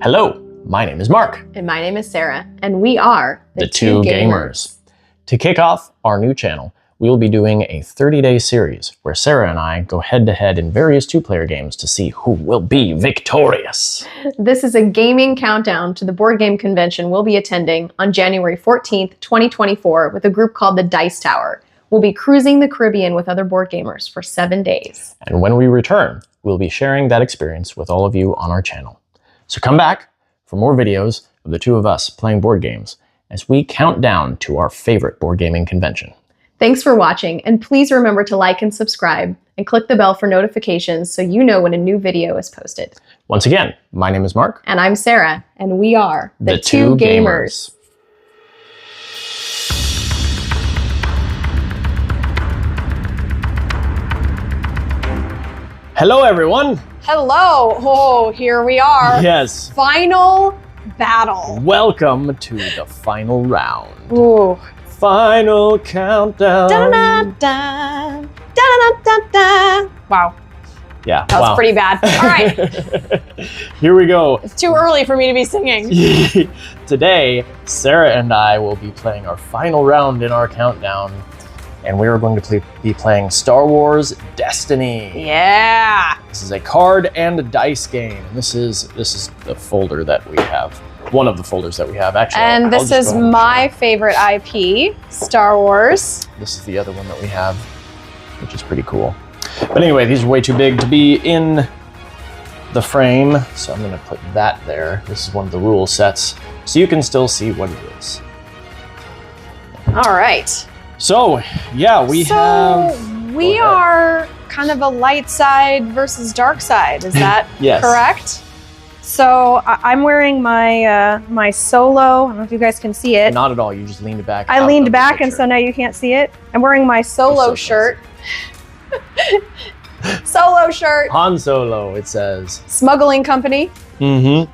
Hello, my name is Mark. And my name is Sarah, and we are the Two Gamers. To kick off our new channel, we will be doing a 30-day series where Sarah and I go head-to-head in various two-player games to see who will be victorious. This is a gaming countdown to the board game convention we'll be attending on January 14th, 2024 with a group called the Dice Tower. We'll be cruising the Caribbean with other board gamers for 7 days. And when we return, we'll be sharing that experience with all of you on our channel. So come back for more videos of the two of us playing board games as we count down to our favorite board gaming convention. Thanks for watching, and please remember to like and subscribe and click the bell for notifications so you know when a new video is posted. Once again, my name is Mark. And I'm Sarah, and we are the Two Gamers. Hello, everyone. Hello! Oh, here we are. Yes. Final battle. Welcome to the final round. Ooh. Final countdown. Da-da-da-da. Da-da-da-da-da. Wow. Yeah. That was pretty bad. All right. Here we go. It's too early for me to be singing. Today, Sarah and I will be playing our final round in our countdown. And we are going to be playing Star Wars Destiny. Yeah. This is a card and a dice game. This is the folder that we have. One of the folders that we have, actually. And this is my favorite IP, Star Wars. This is the other one that we have, which is pretty cool. But anyway, these are way too big to be in the frame, so I'm going to put that there. This is one of the rule sets, so you can still see what it is. All right. So, yeah, we are kind of a light side versus dark side. Is that yes. correct? So I'm wearing my my solo. I don't know if you guys can see it. Not at all. You just leaned back. I leaned back, and so now you can't see it. I'm wearing my solo shirt. Solo shirt. Han Solo, it says. Smuggling Company. Mm-hmm.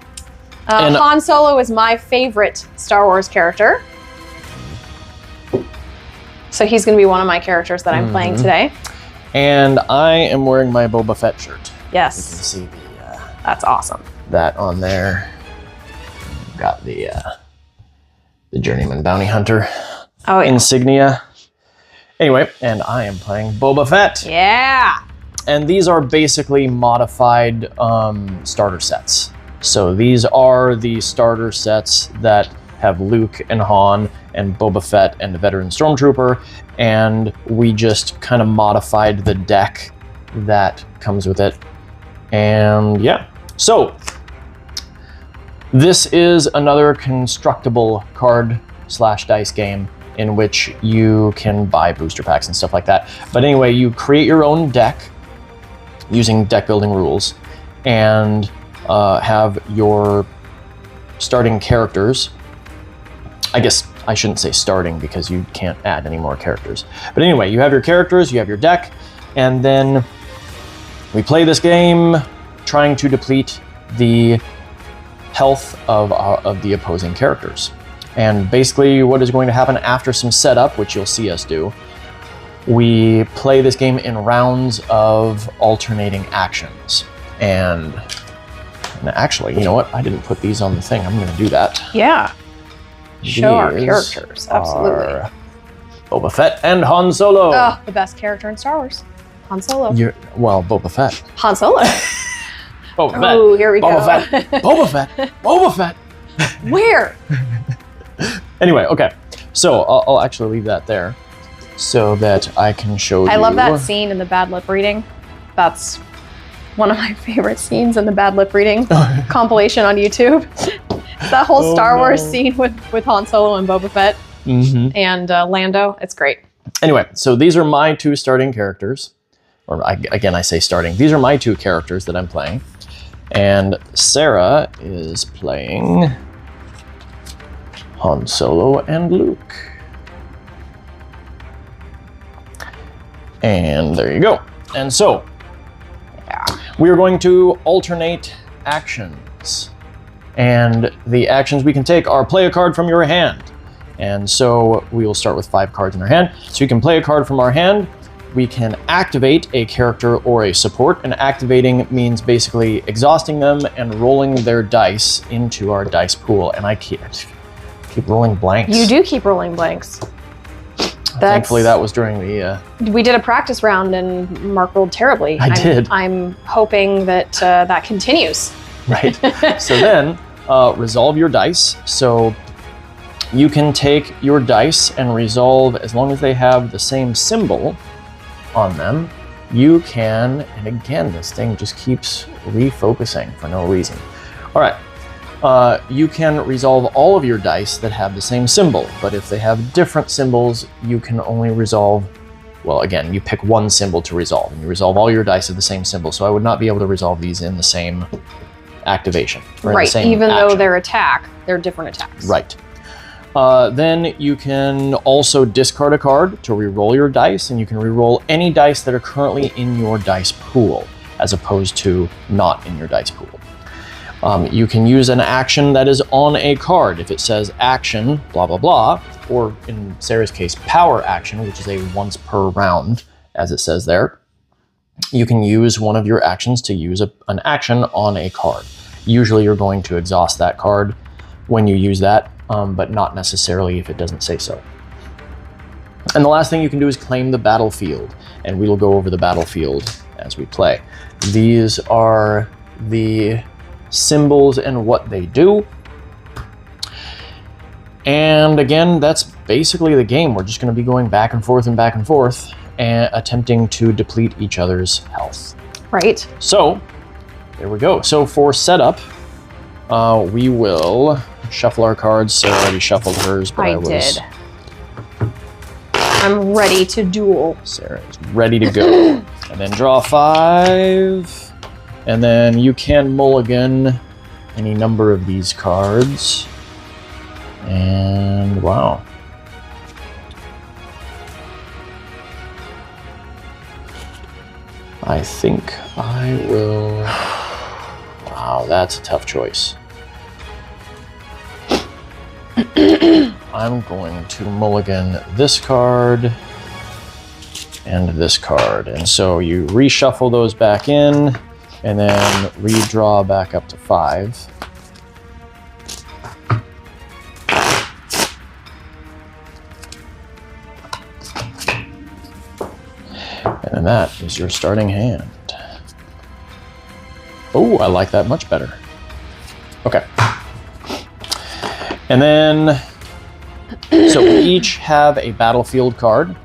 Han Solo is my favorite Star Wars character. So he's going to be one of my characters that I'm playing today. And I am wearing my Boba Fett shirt. Yes. You can see that's awesome. That on there. Got the Journeyman Bounty Hunter insignia. Anyway, and I am playing Boba Fett. Yeah. And these are basically modified starter sets. So these are the starter sets that have Luke and Han and Boba Fett and the veteran Stormtrooper, and we just kind of modified the deck that comes with it. And yeah, so this is another constructible card/dice game in which you can buy booster packs and stuff like that. But anyway, you create your own deck using deck building rules and have your starting characters. I guess I shouldn't say starting because you can't add any more characters. But anyway, you have your characters, you have your deck, and then we play this game trying to deplete the health of the opposing characters. And basically what is going to happen after some setup, which you'll see us do, we play this game in rounds of alternating actions. And actually, you know what? I didn't put these on the thing. I'm going to do that. Yeah. Show our characters, absolutely. Boba Fett and Han Solo. Oh, the best character in Star Wars. Han Solo. Well, Boba Fett. Han Solo. Boba Fett. Oh, here we go. Boba Fett. Boba Fett. Boba Fett. Where? Anyway, okay. So I'll actually leave that there so that I can show you. I love that scene in the bad lip reading. That's one of my favorite scenes in the bad lip reading compilation on YouTube. That whole Star Wars scene with Han Solo and Boba Fett and Lando. It's great. Anyway, so these are my two starting characters. Or again, I say starting. These are my two characters that I'm playing. And Sarah is playing Han Solo and Luke. And there you go. And so, we are going to alternate actions. And the actions we can take are play a card from your hand. And so we will start with 5 cards in our hand. So you can play a card from our hand. We can activate a character or a support, and activating means basically exhausting them and rolling their dice into our dice pool. And I keep rolling blanks. You do keep rolling blanks. Thankfully, that was during the... We did a practice round and Mark rolled terribly. I did. I'm hoping that that continues. Right. So then, resolve your dice. So you can take your dice and resolve, as long as they have the same symbol on them, you can, and again, this thing just keeps refocusing for no reason. All right. You can resolve all of your dice that have the same symbol, but if they have different symbols, you can only resolve, well, again, you pick one symbol to resolve, and you resolve all your dice of the same symbol, so I would not be able to resolve these in the same activation. Or in the same even action. though they're different attacks. Right. Then you can also discard a card to re-roll your dice, and you can re-roll any dice that are currently in your dice pool, as opposed to not in your dice pool. You can use an action that is on a card. If it says action, blah, blah, blah, or in Sarah's case, power action, which is a once per round, as it says there, you can use one of your actions to use an action on a card. Usually you're going to exhaust that card when you use that, but not necessarily if it doesn't say so. And the last thing you can do is claim the battlefield, and we will go over the battlefield as we play. These are the symbols and what they do. And again, that's basically the game. We're just going to be going back and forth and attempting to deplete each other's health. Right. So, there we go. So for setup, we will shuffle our cards. Sarah already shuffled hers, but I did. I'm ready to duel. Sarah is ready to go. And then draw 5. And then you can mulligan any number of these cards. And wow. I think I will... Wow, that's a tough choice. I'm going to mulligan this card and this card. And so you reshuffle those back in, and then redraw back up to 5. And then that is your starting hand. Oh, I like that much better. Okay. And then, so we each have a battlefield card.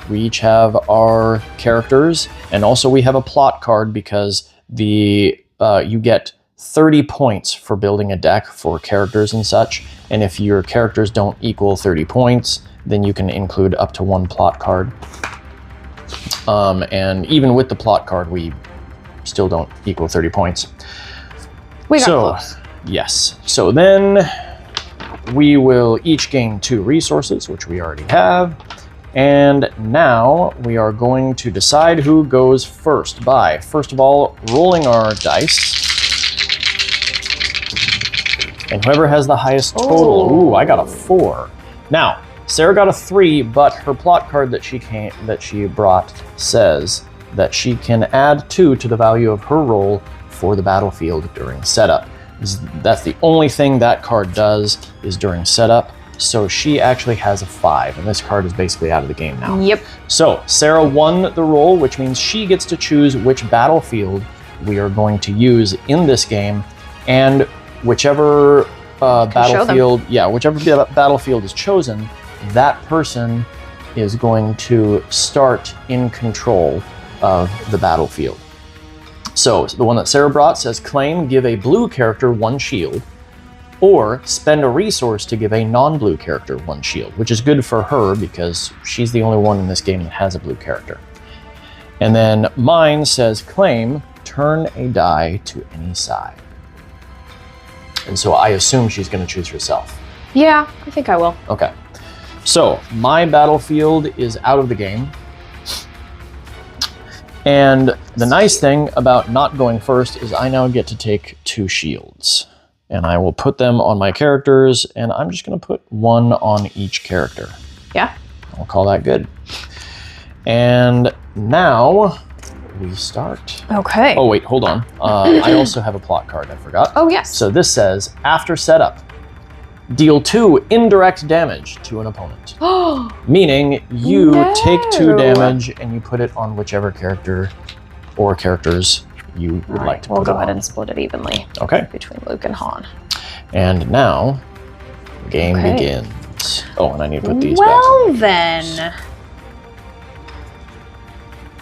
We each have our characters, and also we have a plot card because you get 30 points for building a deck for characters and such. And if your characters don't equal 30 points, then you can include up to 1 plot card. And even with the plot card, we still don't equal 30 points. We got close. Yes. So then we will each gain 2 resources, which we already have. And now we are going to decide who goes first by, first of all, rolling our dice. And whoever has the highest total, ooh, I got a 4. Now, Sarah got a 3, but her plot card that she brought says that she can add 2 to the value of her roll for the battlefield during setup. That's the only thing that card does is during setup. So she actually has a 5, and this card is basically out of the game now. Yep. So Sarah won the roll, which means she gets to choose which battlefield we are going to use in this game, and whichever battlefield, whichever battlefield is chosen, that person is going to start in control of the battlefield. So the one that Sarah brought says, claim, give a blue character 1 shield, or spend a resource to give a non-blue character 1 shield, which is good for her because she's the only one in this game that has a blue character. And then mine says, claim, turn a die to any side. And so I assume she's going to choose herself. Yeah, I think I will. Okay. So my battlefield is out of the game. And the nice thing about not going first is I now get to take 2 shields. And I will put them on my characters, and I'm just going to put 1 on each character. Yeah. I'll call that good. And now we start. Okay. Oh, wait, hold on. I also have a plot card, I forgot. Oh, yes. So this says, after setup, deal 2 indirect damage to an opponent. Meaning you take 2 damage and you put it on whichever character or characters you would like to put it on. We'll go ahead and split it evenly. Okay. Between Luke and Han. And now, game begins. Oh, and I need to put these back. Well then.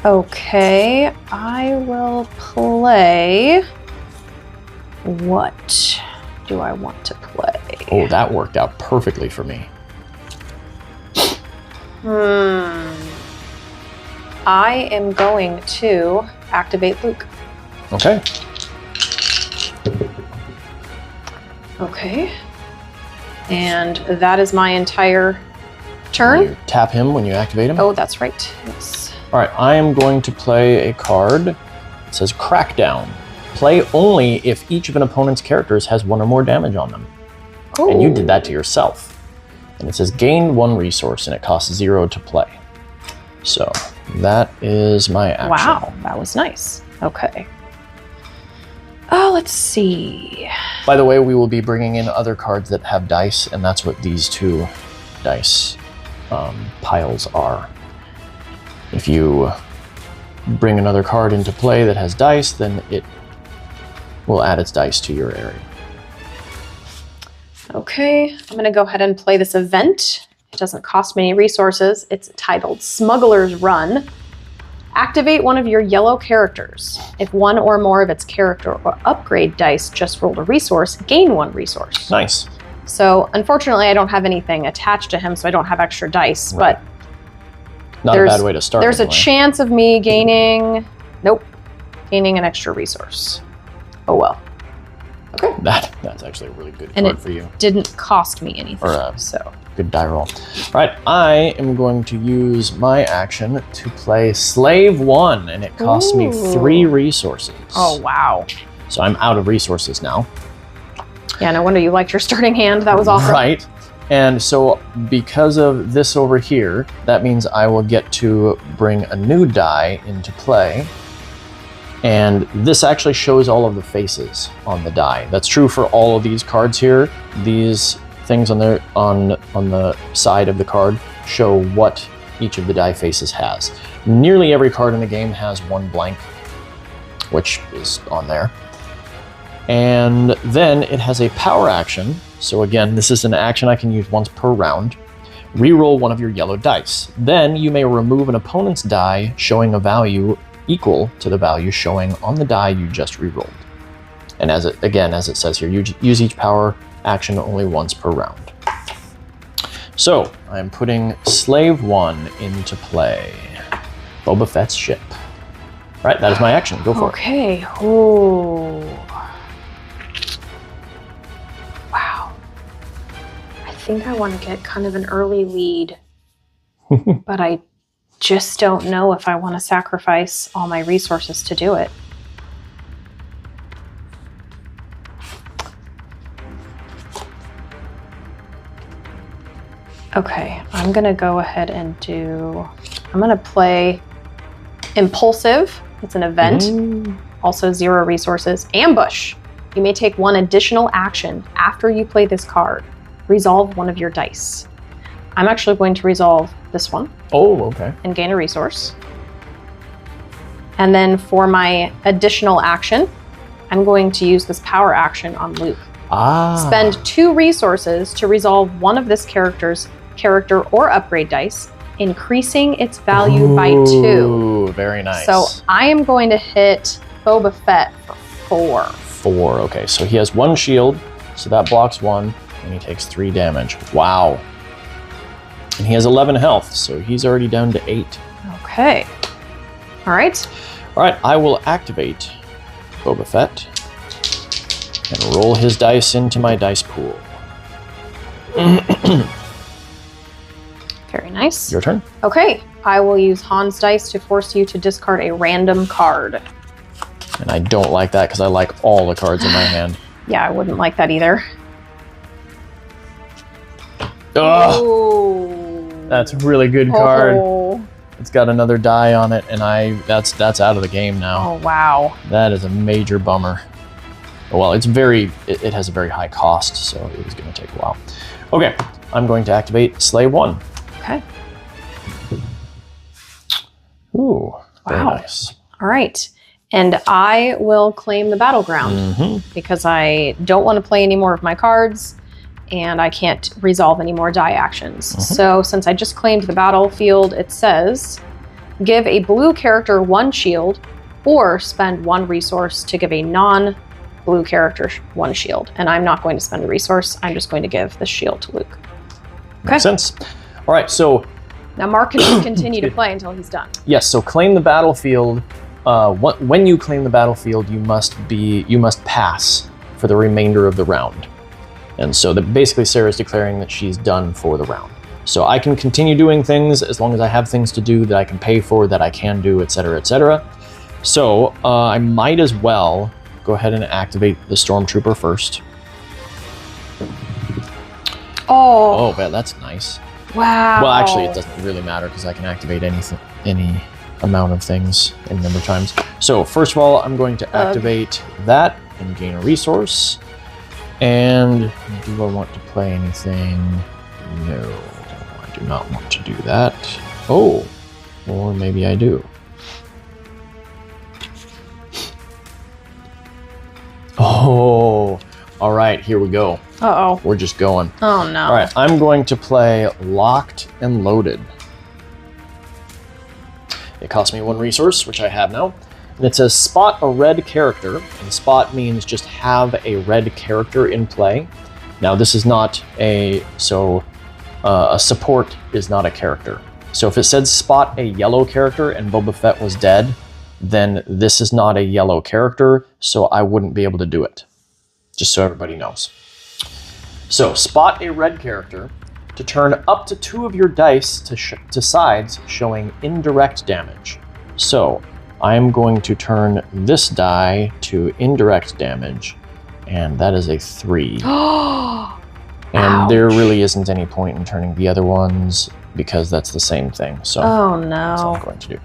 Okay, I will play. What do I want to play? Oh, that worked out perfectly for me. I am going to activate Luke. Okay. Okay. And that is my entire turn. You tap him when you activate him. Oh, that's right. Yes. All right, I am going to play a card. It says Crackdown. Play only if each of an opponent's characters has 1 or more damage on them. Oh. And you did that to yourself. And it says gain 1 resource and it costs 0 to play. So that is my action. Wow, that was nice. Okay. Oh, let's see. By the way, we will be bringing in other cards that have dice, and that's what these 2 dice piles are. If you bring another card into play that has dice, then it will add its dice to your area. Okay, I'm going to go ahead and play this event. It doesn't cost me any resources. It's titled Smuggler's Run. Activate one of your yellow characters. If 1 or more of its character or upgrade dice just rolled a resource, gain 1 resource. Nice. So unfortunately, I don't have anything attached to him, so I don't have extra dice, Right. but Not a bad way to start. there's anyway. a chance of me gaining an extra resource. Oh well. Okay. That's actually a really good And card it for you. didn't cost me anything. Or so good die roll. All right, I am going to use my action to play Slave 1, and it costs me 3 resources. oh wow. So I'm out of resources now. Yeah, no wonder you liked your starting hand. That was awesome. Right. And so because of this over here, that means I will get to bring a new die into play. And this actually shows all of the faces on the die. That's true for all of these cards here. These things on the side of the card show what each of the die faces has. Nearly every card in the game has 1 blank, which is on there. And then it has a power action. So again, this is an action I can use once per round. Reroll 1 of your yellow dice. Then you may remove an opponent's die showing a value equal to the value showing on the die you just rerolled. And as it says here, you use each power action only once per round. So I'm putting Slave 1 into play. Boba Fett's ship. All right, that is my action. Go for it. Okay. Oh. Wow. I think I want to get kind of an early lead, but I just don't know if I want to sacrifice all my resources to do it. Okay, I'm gonna go ahead and I'm gonna play Impulsive. It's an event, also 0 resources. Ambush. You may take 1 additional action after you play this card. Resolve 1 of your dice. I'm actually going to resolve this one. Oh, okay. And gain a resource. And then for my additional action, I'm going to use this power action on Luke. Spend 2 resources to resolve 1 of this character's character or upgrade dice, increasing its value by 2. Ooh, very nice. So I am going to hit Boba Fett for 4. 4, okay. So he has 1 shield, so that blocks 1, and he takes 3 damage. Wow. And he has 11 health, so he's already down to 8. Okay. All right. All right, I will activate Boba Fett and roll his dice into my dice pool. Very nice. Your turn. Okay. I will use Han's dice to force you to discard a random card. And I don't like that because I like all the cards in my hand. Yeah, I wouldn't like that either. Ugh, Ooh. that's a really good card. Oh. It's got another die on it, and that's out of the game now. Oh, wow. That is a major bummer. Well, it has a very high cost, so it is going to take a while. Okay, I'm going to activate Slay 1. Okay. Ooh, very Wow. nice. All right. And I will claim the battleground because I don't want to play any more of my cards and I can't resolve any more die actions. So since I just claimed the battlefield, it says give a blue character 1 shield or spend 1 resource to give a non-blue character 1 shield. And I'm not going to spend a resource. I'm just going to give the shield to Luke. Okay. Makes sense. All right, so Now Mark can continue to play until he's done. yes, so claim the battlefield. When you claim the battlefield, you must pass for the remainder of the round. And so basically Sarah's declaring that she's done for the round. So I can continue doing things as long as I have things to do that I can pay for, that I can do, etc., etc. So I might as well go ahead and activate the Stormtrooper first. Oh, man, that's nice. wow. Well, actually, it doesn't really matter because I can activate any amount of things any number of times. So first of all, I'm going to activate that and gain a resource. And do I want to play anything? No, I do not want to do that. Oh, or maybe I do. Oh, all right, here we go. Uh-oh. We're just going. Oh, no. All right, I'm going to play Locked and Loaded. It costs me 1 resource, which I have now. And it says spot a red character. And spot means just have a red character in play. Now, this is not a support is not a character. So if it said spot a yellow character and Boba Fett was dead, then this is not a yellow character, so I wouldn't be able to do it. Just so everybody knows. So spot a red character to turn up to 2 of your dice to sides showing indirect damage. So I'm going to turn this die to indirect damage, and that is a 3. And there really isn't any point in turning the other ones because that's the same thing. So Oh, no. that's what I'm going to do.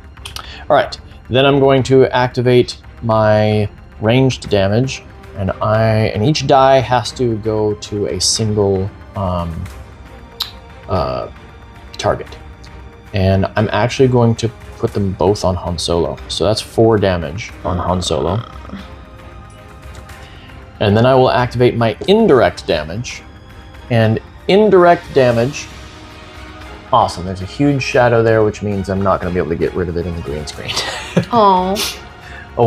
All right, then I'm going to activate my ranged damage, and each die has to go to a single target. And I'm actually going to put them both on Han Solo. So that's 4 damage on Han Solo. And then I will activate my indirect damage. And indirect damage, awesome. There's a huge shadow there, which means I'm not going to be able to get rid of it in the green screen. Oh. Oh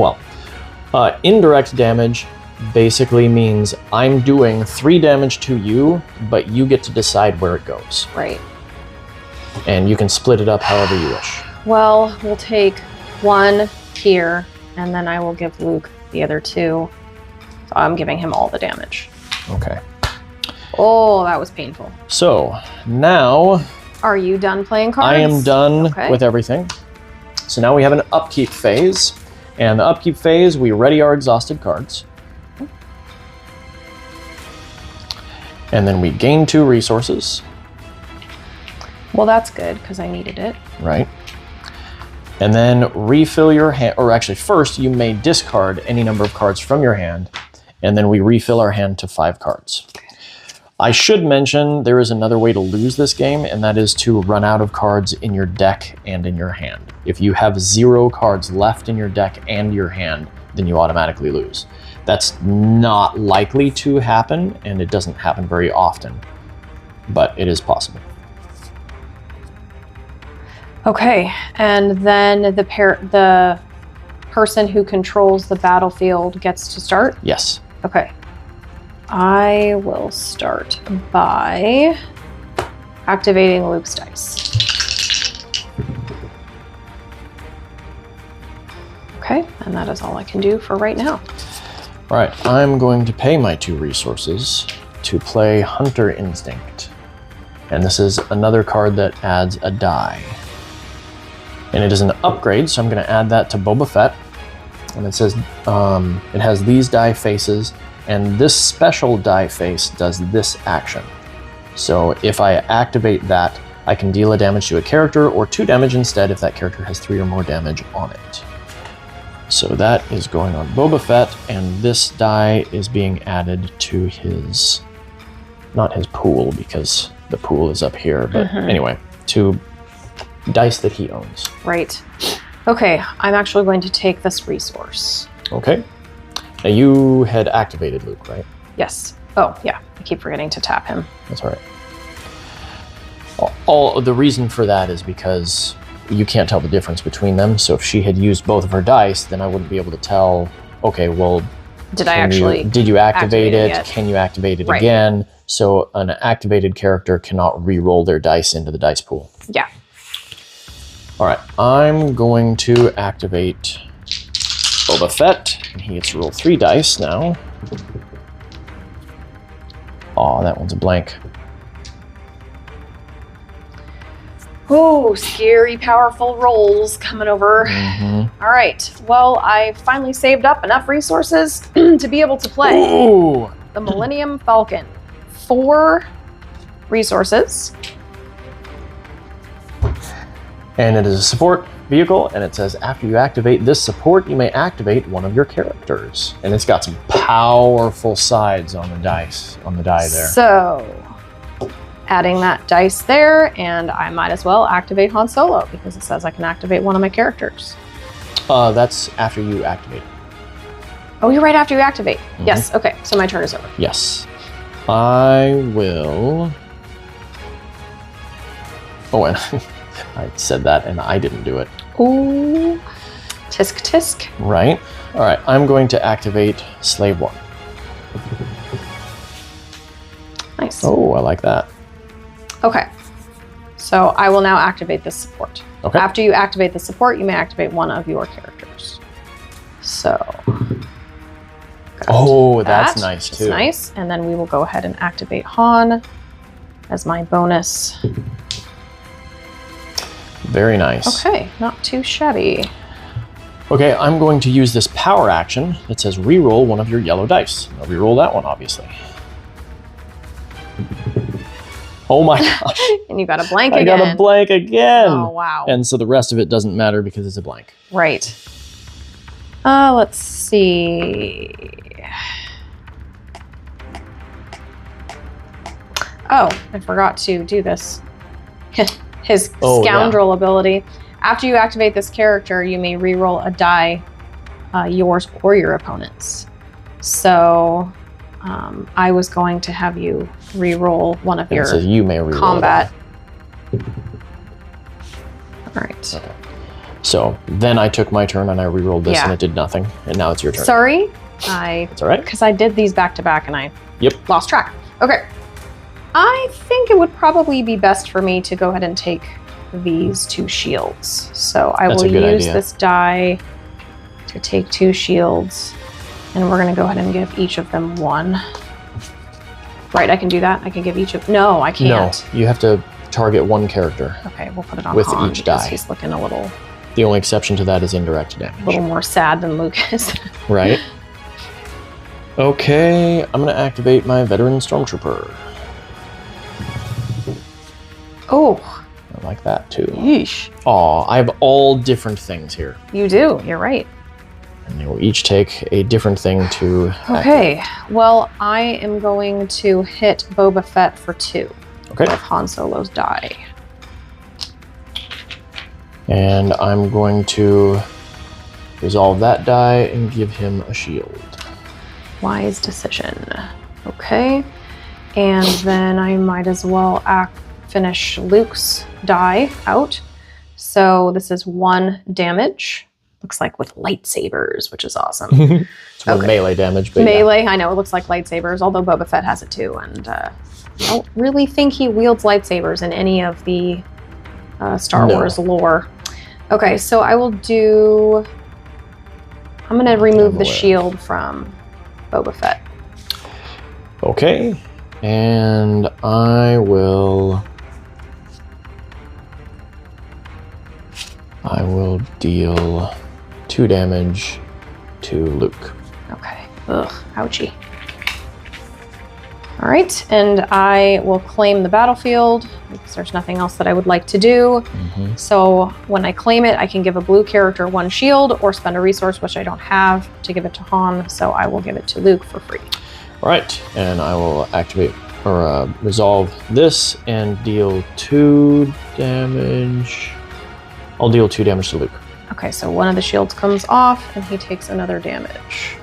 well. Indirect damage basically means I'm doing 3 damage to you, but you get to decide where it goes. Right. And you can split it up however you wish. Well, we'll take 1 here, and then I will give Luke the other 2. So I'm giving him all the damage. Okay. Oh, that was painful. So now Are you done playing cards? I am done Okay. with everything. So now we have an upkeep phase. And the upkeep phase, we ready our exhausted cards. And then we gain 2 resources. Well, that's good, because I needed it. Right. And then refill your hand, or actually first you may discard any number of cards from your hand, and then we refill our hand to 5 cards. I should mention there is another way to lose this game, and that is to run out of cards in your deck and in your hand. If you have 0 cards left in your deck and your hand, then you automatically lose. That's not likely to happen, and it doesn't happen very often, but it is possible. Okay, and then the person who controls the battlefield gets to start? Yes. Okay. I will start by activating Luke's dice. Okay, and that is all I can do for right now. All right, I'm going to pay my 2 resources to play Hunter Instinct. And this is another card that adds a die. And it is an upgrade, so I'm going to add that to Boba Fett. And it says it has these die faces, and this special die face does this action. So if I activate that, I can deal a damage to a character or 2 damage instead if that character has 3 or more damage on it. So that is going on Boba Fett, and this die is being added to his, not his pool because the pool is up here, but anyway, to dice that he owns. Right. Okay, I'm actually going to take this resource. Okay. Now you had activated Luke, right? Yes. Oh, yeah. I keep forgetting to tap him. That's all right. All the reason for that is because you can't tell the difference between them. So if she had used both of her dice, then I wouldn't be able to tell, okay, well, did you activate it? yet? Can you activate it Right. again? So an activated character cannot re-roll their dice into the dice pool. Yeah. All right, I'm going to activate Boba Fett, and he gets to roll 3 dice now. Oh, that one's a blank. Oh, scary, powerful rolls coming over. All right. Well, I finally saved up enough resources to be able to play Ooh! the Millennium Falcon. 4 resources. And it is a support vehicle, and it says after you activate this support, you may activate one of your characters. And it's got some powerful sides on the dice, on the die there. So, adding that dice there, and I might as well activate Han Solo because it says I can activate one of my characters. That's after you activate it. Oh, you're right, after you activate. Yes, okay, so my turn is over. Yes. I will... Oh, and I said that and I didn't do it. Ooh, tisk tisk. Right. All right, I'm going to activate Slave 1. Nice. Oh, I like that. Okay, so I will now activate this support. Okay. After you activate the support, you may activate one of your characters. So... Oh, that's nice That's too. nice. And then we will go ahead and activate Han as my bonus. Very nice. Okay, not too shabby. Okay, I'm going to use this power action that says reroll one of your yellow dice. I'll reroll that one, obviously. Oh my gosh. And you got a blank I again. got a blank again. Oh, wow. And so the rest of it doesn't matter because it's a blank. Right. Let's see. Oh, I forgot to do this. His Oh, scoundrel ability. After you activate this character, you may reroll a die, yours or your opponent's. So I was going to have you reroll one of And your it says you may reroll combat. it. All right. Okay. So then I took my turn and I rerolled this and it did nothing. And now it's your turn. Sorry, It's all right. because I did these back to back and I Yep. lost track. Okay. I think it would probably be best for me to go ahead and take these 2 shields. So I That's will a good use idea. this die to take 2 shields, and we're going to go ahead and give each of them 1. Right, I can do that. I can give each of... No, I can't. No, you have to target one character. Okay, we'll put it on With Han each because die. he's looking a little The only exception to that is indirect damage. more sad than Luke is. Right? Okay, I'm going to activate my veteran stormtrooper. Oh, I like that too. yeesh. Aw, I have all different things here. You do. You're right. And they will each take a different thing to activate. Okay, well, I am going to hit Boba Fett for 2 Okay. with Han Solo's die. And I'm going to resolve that die and give him a shield. Wise decision. Okay, and then I might as well finish Luke's die out. So this is 1 damage. Looks like with lightsabers, which is awesome. It's one Okay. melee damage, but Melee, I know it looks like lightsabers, although Boba Fett has it too, and I don't really think he wields lightsabers in any of the Star No. Wars lore. Okay, so I will do... I'm going to remove the aware. shield from Boba Fett. Okay. And I will deal 2 damage to Luke. Okay. Ugh, ouchie. All right, and I will claim the battlefield because there's nothing else that I would like to do. So when I claim it, I can give a blue character 1 shield or spend a resource, which I don't have, to give it to Han. So I will give it to Luke for free. All right, and I will activate or resolve this and deal 2 damage. I'll deal 2 damage to Luke. Okay, so one of the shields comes off and he takes another damage.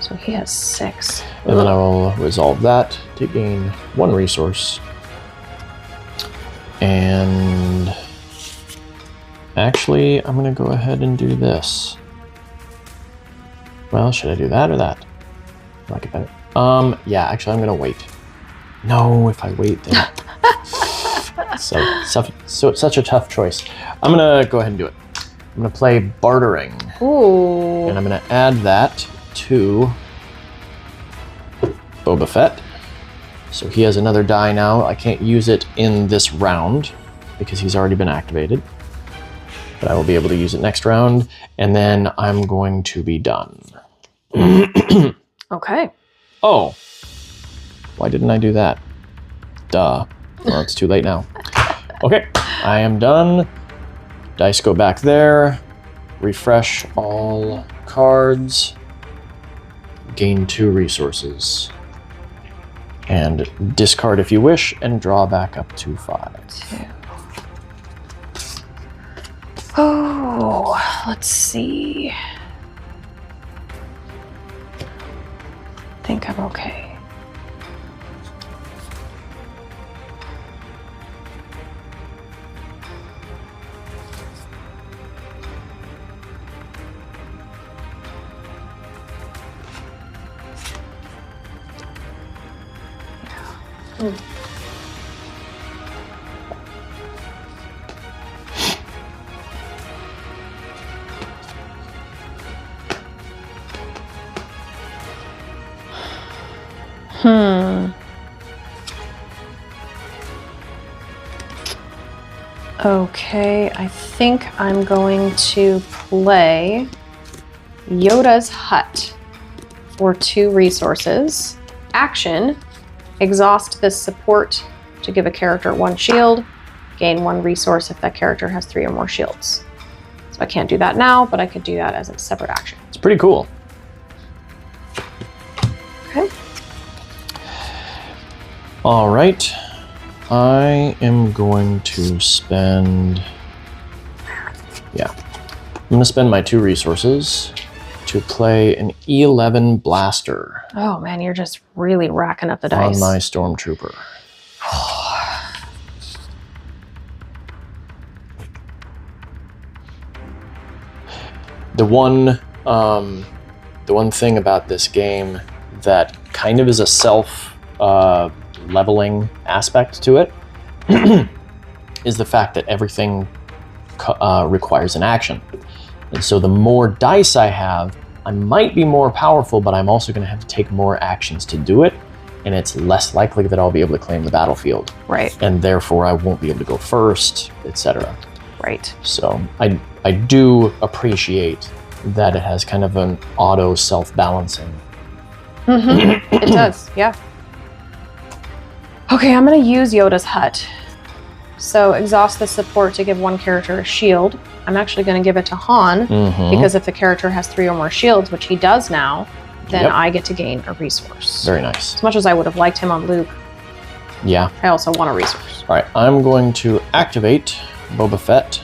So he has 6. And then I will resolve that to gain 1 resource. And actually, I'm going to go ahead and do this. Well, should I do that or that? I like it better. Yeah, actually, I'm going to wait. No, if I wait, then... so such a tough choice. I'm going to go ahead and do it. I'm going to play Bartering. Ooh. And I'm going to add that to Boba Fett. So he has another die now. I can't use it in this round because he's already been activated. But I will be able to use it next round. And then I'm going to be done. Okay. Oh. Why didn't I do that? Duh. Well, it's too late now. Okay. I am done. Dice go back there. Refresh all cards. Gain 2 resources. And discard if you wish, and draw back up to 5. 2. Oh, let's see. I think I'm okay. Okay, I think I'm going to play Yoda's Hut for 2 resources. Action, exhaust this support to give a character 1 shield, gain 1 resource if that character has 3 or more shields. So I can't do that now, but I could do that as a separate action. It's pretty cool. Okay. All right. I am going to spend... Yeah. I'm going to spend my 2 resources to play an E11 blaster. Oh man, you're just really racking up the dice. On my stormtrooper. The one thing about this game that kind of is a leveling aspect to it is the fact that everything requires an action. And so the more dice I have, I might be more powerful, but I'm also going to have to take more actions to do it, and it's less likely that I'll be able to claim the battlefield. Right. And therefore I won't be able to go first, etc. Right. So I do appreciate that it has kind of an auto self-balancing. It does, yeah. Okay, I'm going to use Yoda's Hut. So exhaust the support to give 1 character a shield. I'm actually going to give it to Han because if the character has 3 or more shields, which he does now, then I get to gain a resource. Very nice. As much as I would have liked him on Luke, yeah, I also want a resource. All right, I'm going to activate Boba Fett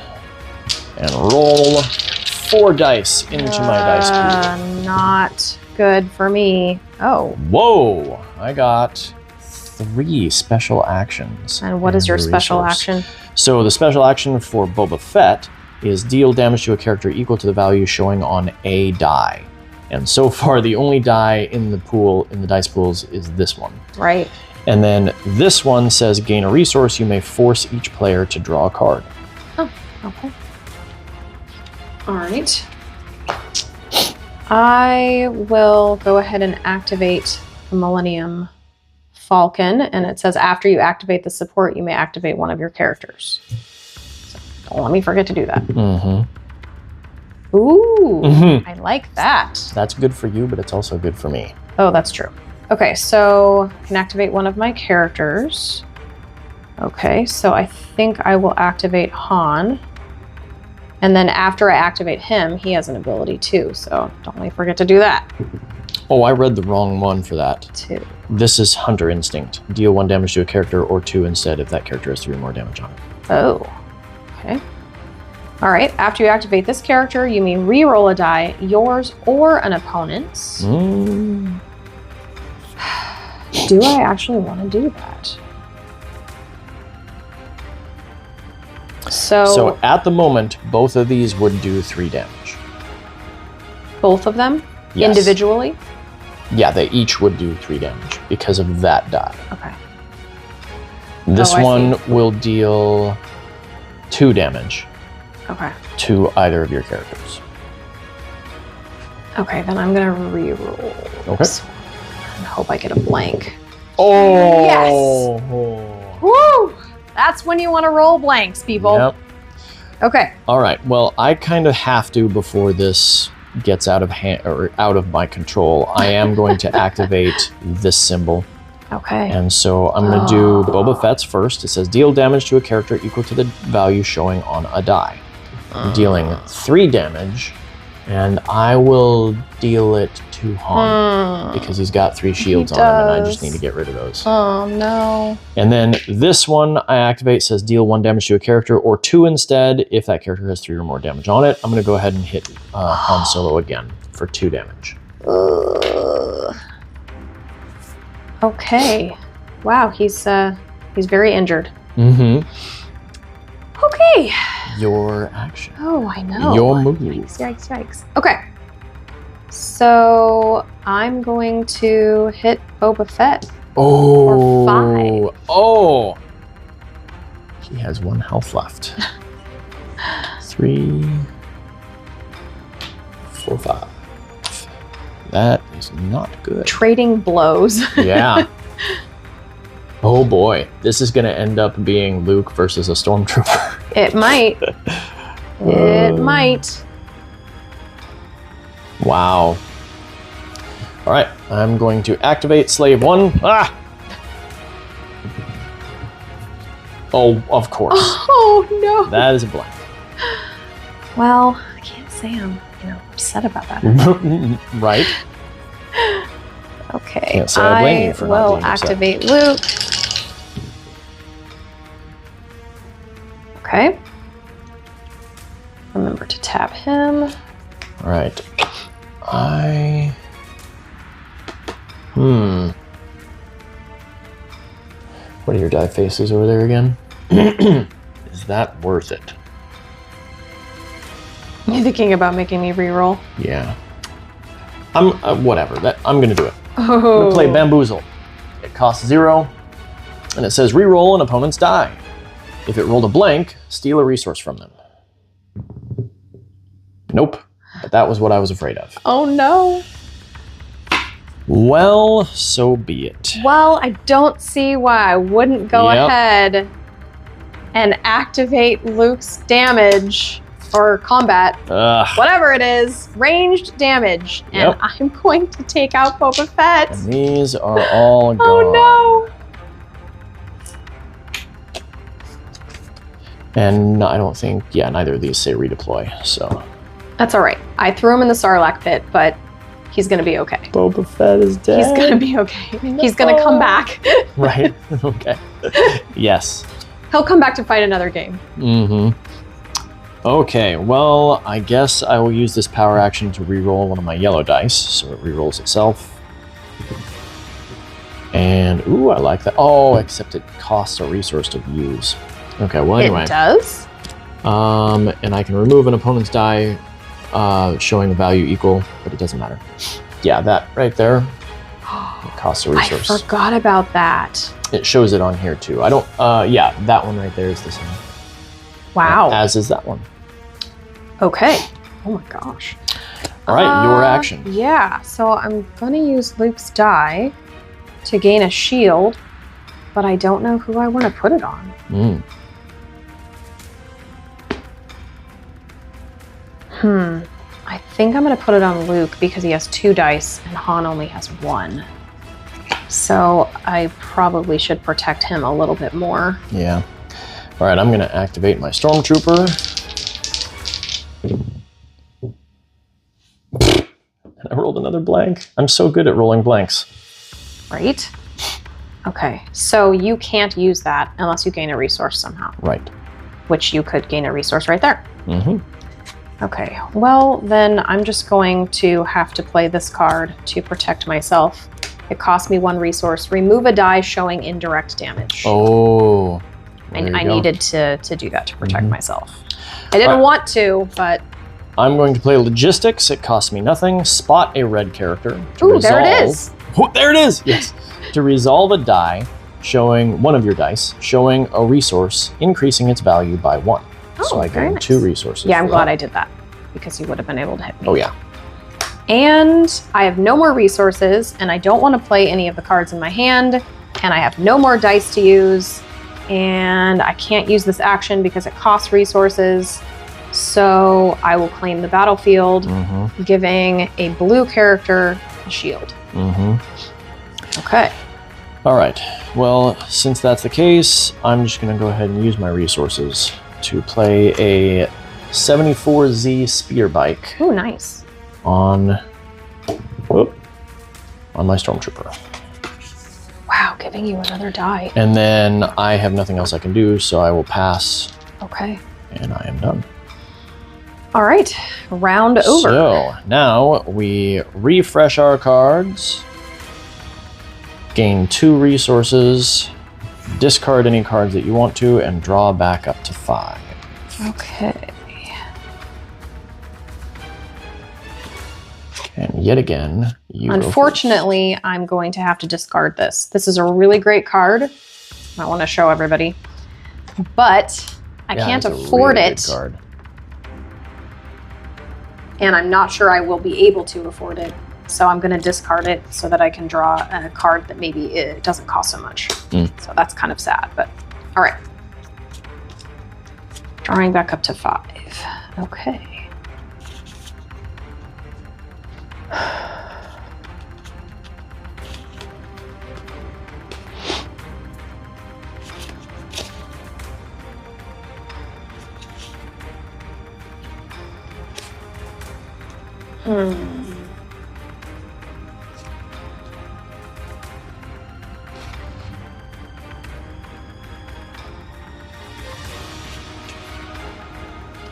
and roll 4 dice into my dice pool. Not good for me. Oh. Whoa! I got 3 special actions. And what is your special action? So the special action for Boba Fett is deal damage to a character equal to the value showing on a die. And so far, the only die in the pool, in the dice pools, is this one. Right. And then this one says gain a resource. You may force each player to draw a card. Oh, okay. All right. I will go ahead and activate the Millennium Falcon, and it says after you activate the support, you may activate one of your characters. So don't let me forget to do that. Ooh, I like that. That's good for you, but it's also good for me. Oh, that's true. Okay, so I can activate one of my characters. Okay, so I think I will activate Han. And then after I activate him, he has an ability too. So don't let me forget to do that. Oh, I read the wrong one for that. 2. This is Hunter Instinct. Deal 1 damage to a character or 2 instead if that character has 3 or more damage on it. Oh, okay. All right, after you activate this character, you may re-roll a die, yours or an opponent's. Mm. Do I actually want to do that? So at the moment, both of these would do 3 damage. Both of them? Yes. Individually? Yeah, they each would do 3 damage because of that die. Okay. This I one see. will deal 2 damage Okay. to either of your characters. Okay, then I'm gonna re-roll. Okay. And hope I get a blank. Oh! Yes! Woo! That's when you want to roll blanks, people. Yep. Okay. All right. Well, I kind of have to before this gets out of hand or out of my control. I am going to activate this symbol. Okay. And so I'm going to do Boba Fett's first. It says deal damage to a character equal to the value showing on a die. I'm dealing 3 damage, and I will deal it to Han because he's got 3 shields on him, and I just need to get rid of those. Oh, no. And then this one I activate says deal 1 damage to a character or 2 instead if that character has 3 or more damage on it. I'm going to go ahead and hit Han Solo again for 2 damage. Okay. Wow, he's very injured. Mm-hmm. Okay. Your action. Oh, I know. Your move. Yikes, yikes, yikes. Okay. So I'm going to hit Boba Fett. Oh. For 5. Oh. He has 1 health left. 3, 4, 5. That is not good. Trading blows. Yeah. Oh boy. This is going to end up being Luke versus a stormtrooper. It might. It might. Wow. All right. I'm going to activate Slave 1. Ah! Oh, of course. Oh, no. That is a blank. Well, I can't say I'm, upset about that. Right? Okay. Can't say I blame you for not will being upset. activate Luke. Okay. Remember to tap him. All right. What are your die faces over there again? Is that worth it? You thinking about making me reroll? Yeah. I'm whatever. I'm gonna do it. Oh. I'm gonna play Bamboozle. It costs 0, and it says re-roll an opponent's die. If it rolled a blank, steal a resource from them. Nope. But that was what I was afraid of. Oh no. Well, so be it. Well, I don't see why I wouldn't go Yep. ahead and activate Luke's damage or combat, Ugh. whatever it is, ranged damage. And Yep. I'm going to take out Boba Fett. And these are all gone. Oh no. And I don't think, neither of these say redeploy, so. That's all right. I threw him in the Sarlacc pit, but he's going to be okay. Boba Fett is dead. He's going to be okay. He's going to come back. Right? Okay. Yes. He'll come back to fight another game. Mm-hmm. Okay, well, I guess I will use this power action to re-roll one of my yellow dice, so it re-rolls itself. And, ooh, I like that. Oh, except it costs a resource to use. Okay, well, anyway. It does? And I can remove an opponent's die showing a value equal, but it doesn't matter. Yeah, that right there. It costs a resource. I forgot about that. It shows it on here too. I don't, yeah, that one right there is the same. Wow. As is that one. Okay. Oh my gosh. All right, your action. Yeah, so I'm going to use Luke's die to gain a shield, but I don't know who I want to put it on. I think I'm going to put it on Luke because he has 2 dice and Han only has 1. So I probably should protect him a little bit more. Yeah. All right, I'm going to activate my Stormtrooper. And I rolled another blank. I'm so good at rolling blanks. Right? Okay, so you can't use that unless you gain a resource somehow. Right. Which you could gain a resource right there. Mm-hmm. Okay, well then I'm just going to have to play this card to protect myself. It cost me 1 resource. Remove a die showing indirect damage. Oh. I needed to do that to protect myself. I didn't want to, but... I'm going to play Logistics. It costs me nothing. Spot a red character. Ooh, there it is. Oh, there it is! Yes. To resolve a die showing one of your dice, showing a resource, increasing its value by 1. Oh, so I gain nice. 2 resources. Yeah, I'm glad I did that because he would have been able to hit me. Oh, yeah. And I have no more resources, and I don't want to play any of the cards in my hand, and I have no more dice to use, and I can't use this action because it costs resources. So I will claim the battlefield, giving a blue character a shield. Okay. All right. Well, since that's the case, I'm just going to go ahead and use my resources to play a 74Z speeder bike. Ooh, nice. On my Stormtrooper. Wow, giving you another die. And then I have nothing else I can do, so I will pass. Okay. And I am done. All right, round over. So now we refresh our cards, gain 2 resources, discard any cards that you want to, and draw back up to 5. Okay. And yet again, you Unfortunately, I'm going to have to discard this. This is a really great card. I want to show everybody. But I can't afford really it. Good card. And I'm not sure I will be able to afford it. So I'm going to discard it so that I can draw a card that maybe it doesn't cost so much. So that's kind of sad, but all right. Drawing back up to 5. Okay.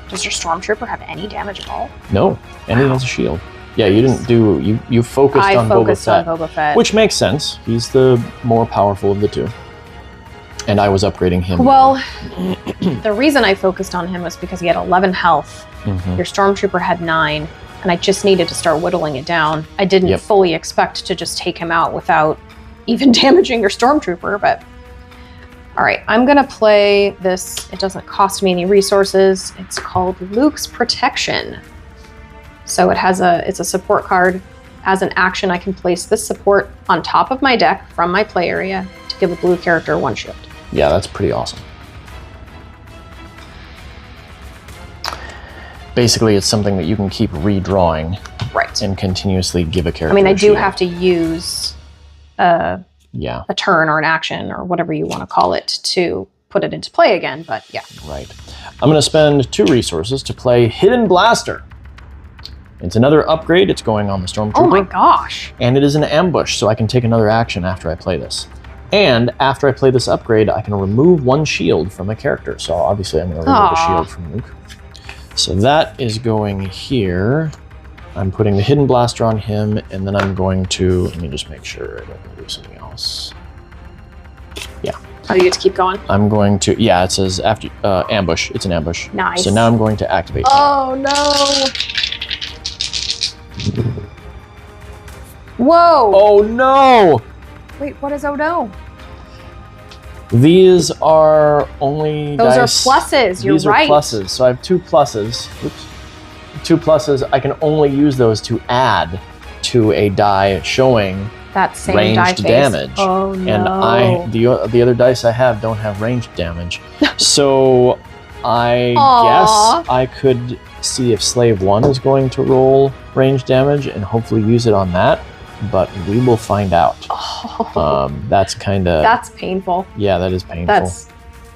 Does your Stormtrooper have any damage at all? No, and he has a shield. Yeah, you didn't do, you focused on Boba Fett. Which makes sense. He's the more powerful of the 2. And I was upgrading him. Well, the reason I focused on him was because he had 11 health. Your Stormtrooper had 9, and I just needed to start whittling it down. I didn't fully expect to just take him out without even damaging your Stormtrooper, but... All right, I'm gonna play this. It doesn't cost me any resources. It's called Luke's Protection. So it's a support card. As an action, I can place this support on top of my deck from my play area to give a blue character 1 shield. Yeah, that's pretty awesome. Basically, it's something that you can keep redrawing. Right. And continuously give a character I mean, I do shield. have to use a turn or an action or whatever you want to call it to put it into play again, but yeah. Right. I'm going to spend 2 resources to play Hidden Blaster. It's another upgrade. It's going on the Stormtrooper. Oh my gosh. And it is an ambush, so I can take another action after I play this. And after I play this upgrade, I can remove 1 shield from a character. So obviously I'm going to remove a shield from Luke. So that is going here. I'm putting the Hidden Blaster on him, and then I'm going to, let me just make sure I don't do something else. Yeah. Oh, you get to keep going? I'm going to, yeah, it says after ambush. It's an ambush. Nice. So now I'm going to activate. Oh no. Whoa. Oh no! Wait, what is oh no? These are only Those dice. are pluses, you're right. These are pluses, so I have 2 pluses. Oops. 2 pluses, I can only use those to add to a die showing that same ranged die face. damage. Oh no. And the other dice I have don't have ranged damage. So I guess I could see if Slave 1 is going to roll ranged damage and hopefully use it on that. but we will find out. Oh, That's kind of... that's painful. Yeah, that is painful. That's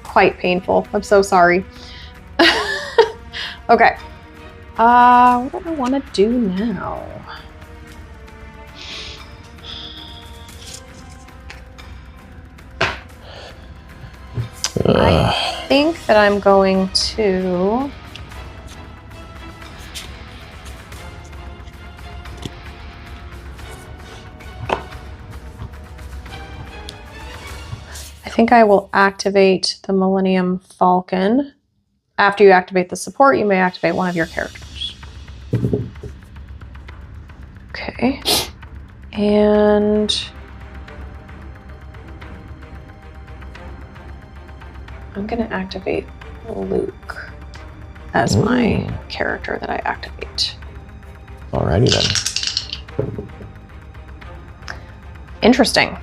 quite painful. I'm so sorry. Okay. What do I want to do now? I think that I'm going to... I think I will activate the Millennium Falcon. After you activate the support, you may activate one of your characters. Okay. And I'm going to activate Luke as my character that I activate. Alrighty then. Interesting.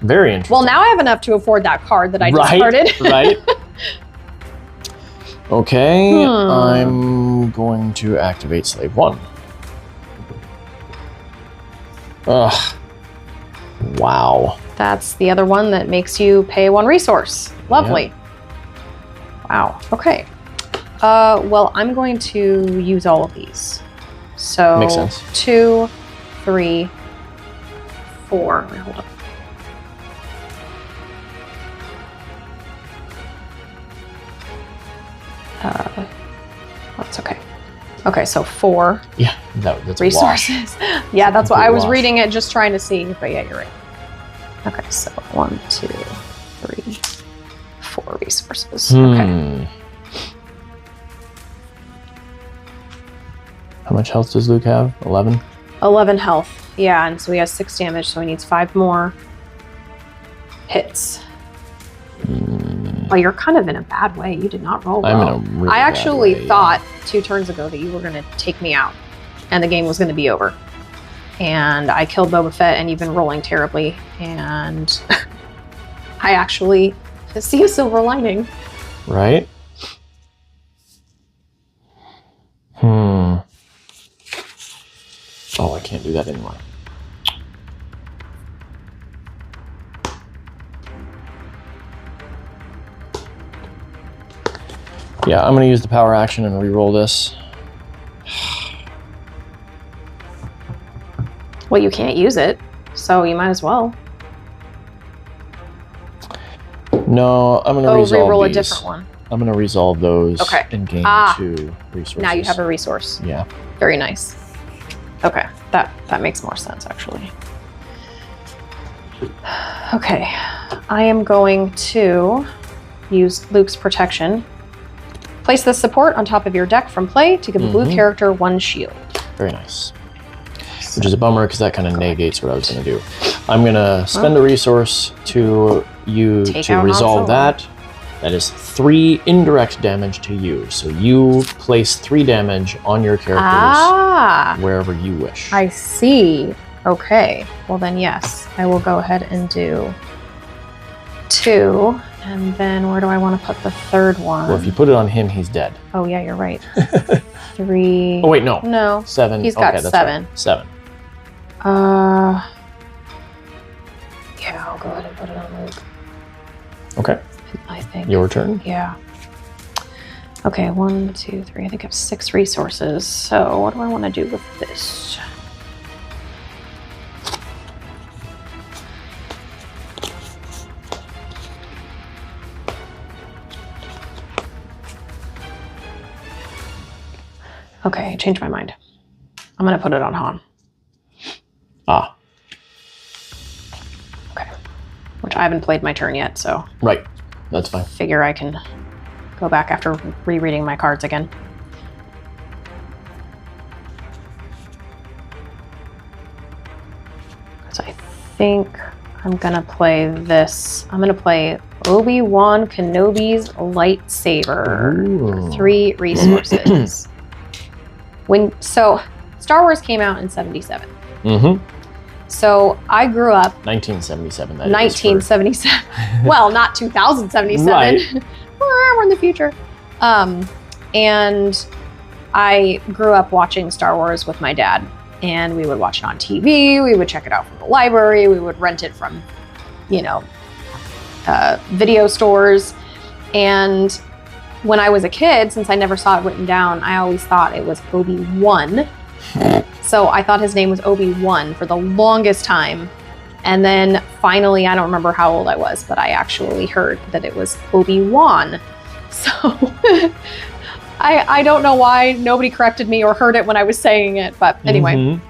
Very interesting. Well, now I have enough to afford that card that I discarded. Right. Okay, I'm going to activate Slave 1. Ugh. Wow. That's the other one that makes you pay 1 resource. Lovely. Yep. Wow. Okay. Well, I'm going to use all of these. So Makes sense. 2, 3, 4. Wait, hold on. That's okay. Okay, so 4 Yeah, that's resources. Yeah, that's what I was reading it, just trying to see. But yeah, you're right. Okay, so 1, 2, 3, 4 resources. Okay. How much health does Luke have? 11? 11 health. Yeah, and so he has 6 damage, so he needs 5 more hits. Well, you're kind of in a bad way. You did not roll well. I'm in a really I actually bad way, thought 2 turns ago that you were going to take me out and the game was going to be over. And I killed Boba Fett and you've been rolling terribly. And I actually see a silver lining. Right? Oh, I can't do that anymore. Yeah, I'm going to use the power action and re-roll this. Well, you can't use it, so you might as well. No, I'm going to resolve re-roll these. a different one. I'm going to resolve those and gain 2 resources. Now you have a resource. Yeah. Very nice. Okay, that makes more sense, actually. Okay, I am going to use Luke's protection. Place this support on top of your deck from play to give a blue character 1 shield. Very nice. Which is a bummer because that kind of negates what I was going to do. I'm going to spend a resource to resolve that. That is 3 indirect damage to you. So you place 3 damage on your characters wherever you wish. I see. Okay. Well then, yes. I will go ahead and do 2. And then where do I want to put the 3rd one? Well, if you put it on him, he's dead. Oh, yeah, you're right. 3. Oh, wait, no. No. 7. He's got 7. Right. 7. Yeah, I'll go ahead and put it on Luke. Okay. I think. Your turn? Yeah. Okay, 1, 2, 3. I think I have 6 resources. So what do I want to do with this? Okay, I changed my mind. I'm going to put it on Han. Ah. Okay. Which I haven't played my turn yet, so... Right. That's fine. Figure I can go back after rereading my cards again. So I think I'm going to play this. I'm going to play Obi-Wan Kenobi's lightsaber for 3 resources. So Star Wars came out in 77. So I grew up 1977. 1977. Well, not 2077. Right. We're in the future. And I grew up watching Star Wars with my dad. and we would watch it on TV. We would check it out from the library. We would rent it from, you know, video stores. And when I was a kid, since I never saw it written down, I always thought it was Obi-Wan. So I thought his name was Obi-Wan for the longest time. And then finally, I don't remember how old I was, but I actually heard that it was Obi-Wan. So I don't know why nobody corrected me or heard it when I was saying it. But anyway,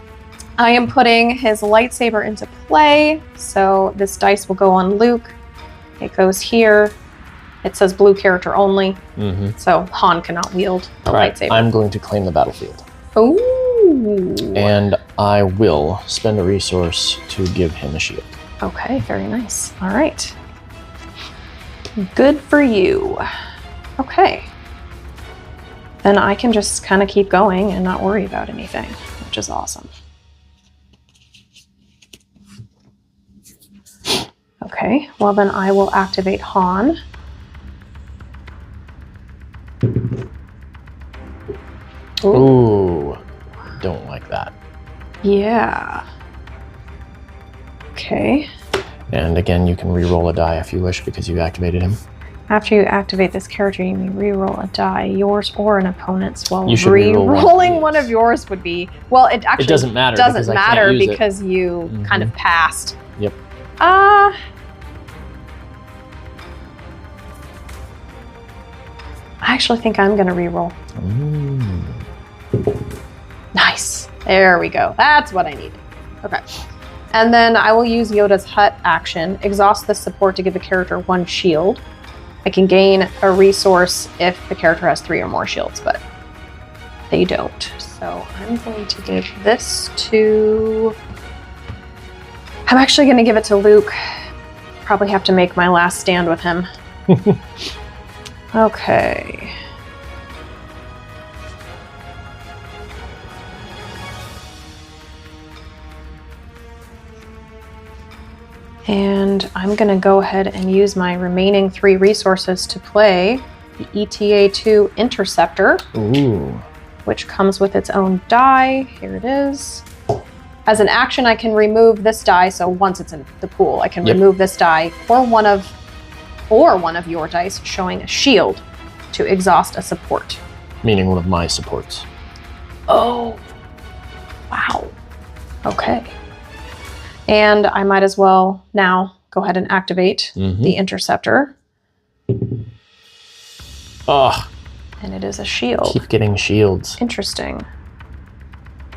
I am putting his lightsaber into play. So this dice will go on Luke. It goes here. It says blue character only. So Han cannot wield a lightsaber. I'm going to claim the battlefield. Ooh. And I will spend a resource to give him a shield. Okay, very nice. All right. Good for you. Okay. Then I can just kind of keep going and not worry about anything, which is awesome. Okay, well then I will activate Han. Ooh, don't like that. Yeah. Okay. And again, you can re-roll a die if you wish because you activated him. After you activate this character, you may re-roll a die, yours or an opponent's. Well, You should re-rolling one of yours would be... Well, it actually doesn't matter doesn't matter use it. because you kind of passed. Yep. I actually think I'm going to re-roll. Nice. There we go. That's what I need. Okay. And then I will use Yoda's hut action. Exhaust the support to give the character 1 shield. I can gain a resource if the character has 3 or more shields, but they don't. So I'm going to give this to... I'm actually going to give it to Luke. Probably have to make my last stand with him. Okay. And I'm going to go ahead and use my remaining 3 resources to play the ETA-2 Interceptor, which comes with its own die. Here it is. As an action, I can remove this die, so once it's in the pool, I can remove this die or one of your dice showing a shield to exhaust a support. Meaning one of my supports. Oh, wow. Okay. And I might as well now go ahead and activate the Interceptor. Ugh. And it is a shield. Keep getting shields. Interesting.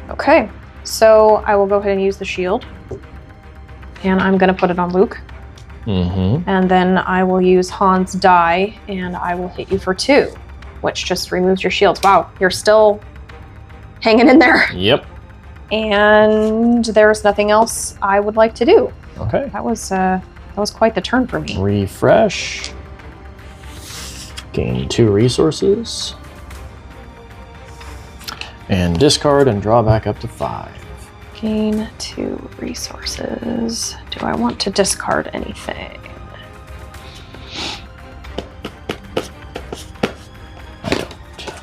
Okay, so I will go ahead and use the shield. And I'm going to put it on Luke. And then I will use Han's die, and I will hit you for 2, which just removes your shields. Wow, you're still hanging in there. Yep. And there's nothing else I would like to do. Okay. That was quite the turn for me. Refresh. Gain 2 resources. And discard and draw back up to 5. Gain 2 resources. Do I want to discard anything?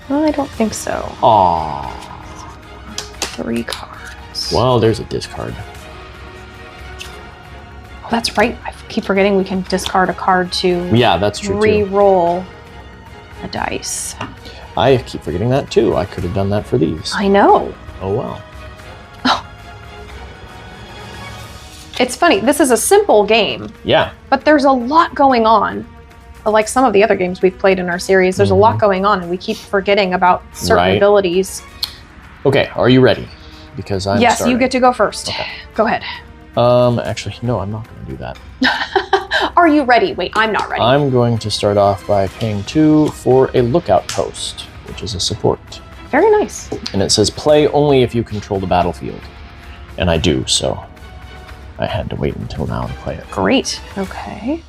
I don't think so. Aww. 3 cards. Well, there's a discard. Oh, that's right. I keep forgetting we can discard a card to that's true re-roll a dice. I keep forgetting that too. I could have done that for these. I know. Oh well. It's funny. This is a simple game. Yeah. But there's a lot going on. Like some of the other games we've played in our series, there's a lot going on, and we keep forgetting about certain abilities. Okay, are you ready? Because I'm Yes, starting. you get to go first. Okay. Go ahead. Actually, no, I'm not going to do that. Are you ready? Wait, I'm not ready. I'm going to start off by paying 2 for a lookout post, which is a support. Very nice. And it says play only if you control the battlefield. And I do, so I had to wait until now to play it. Great. Okay.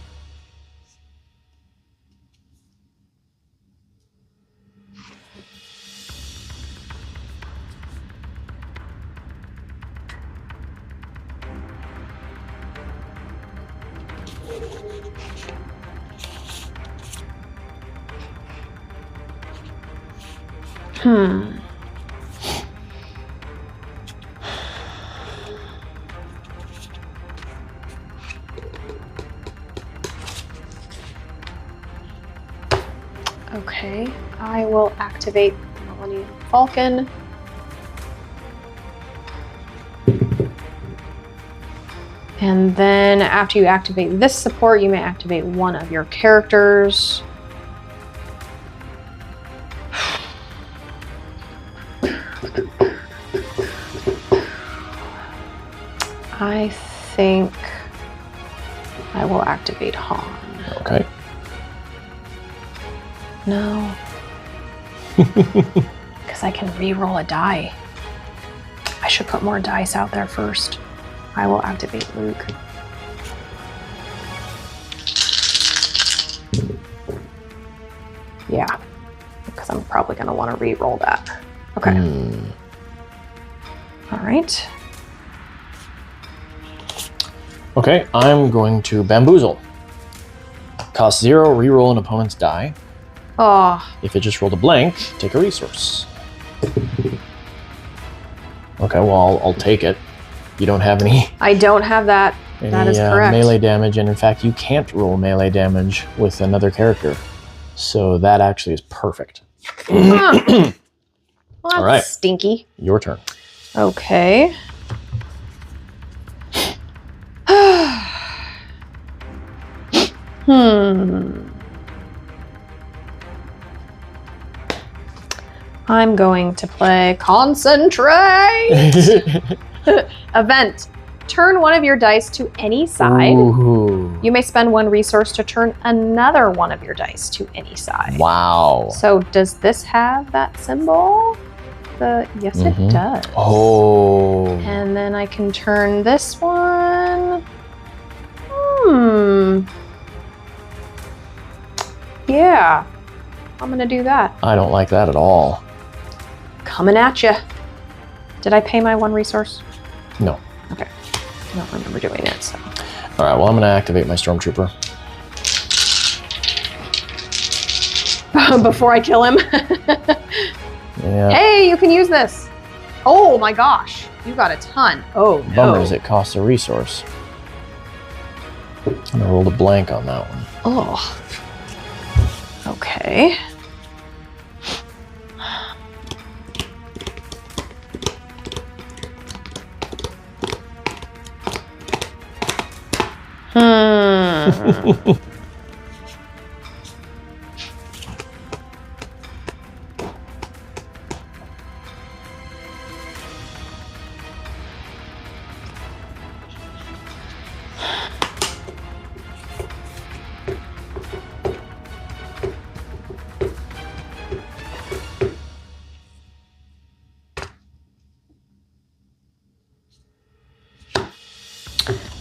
Okay, I will activate the Millennium Falcon. And then after you activate this support, you may activate one of your characters. I think I will activate Han. Okay. No. Because I can re-roll a die. I should put more dice out there first. I will activate Luke. Yeah. Because I'm probably going to want to re-roll that. Okay. All right. Okay, I'm going to bamboozle. Cost 0, re-roll an opponent's die. Oh, If it just rolled a blank, take a resource. Okay, well, I'll take it. You don't have any I don't have that. That is correct. melee damage, and in fact, you can't roll melee damage with another character. So that actually is perfect. Well, that's All right. stinky. Your turn. Okay. I'm going to play Concentrate! Event. Turn one of your dice to any side. Ooh. You may spend one resource to turn another one of your dice to any side. Wow. So does this have that symbol? Yes, it does. Oh. And then I can turn this one. Yeah, I'm gonna do that. I don't like that at all. Coming at you. Did I pay my one resource? No. Okay. I don't remember doing it, so. All right, well, I'm going to activate my Stormtrooper. Before I kill him. Yeah. Hey, you can use this. Oh my gosh, you got a ton. Oh no. Bummer is it costs a resource. I rolled a blank on that one. Oh. Okay.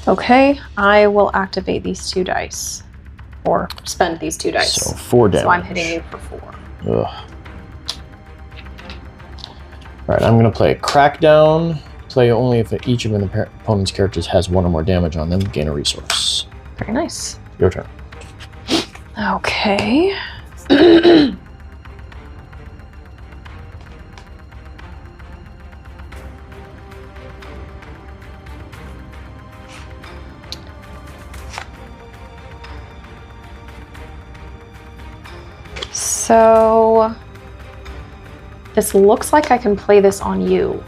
Okay, I will activate these 2 dice. Or spend these 2 dice. So 4 damage. So I'm hitting you for 4. Ugh. Alright, I'm going to play Crackdown. Play only if each of an opponent's characters has 1 or more damage on them. Gain a resource. Very nice. Your turn. Okay. So this looks like I can play this on you.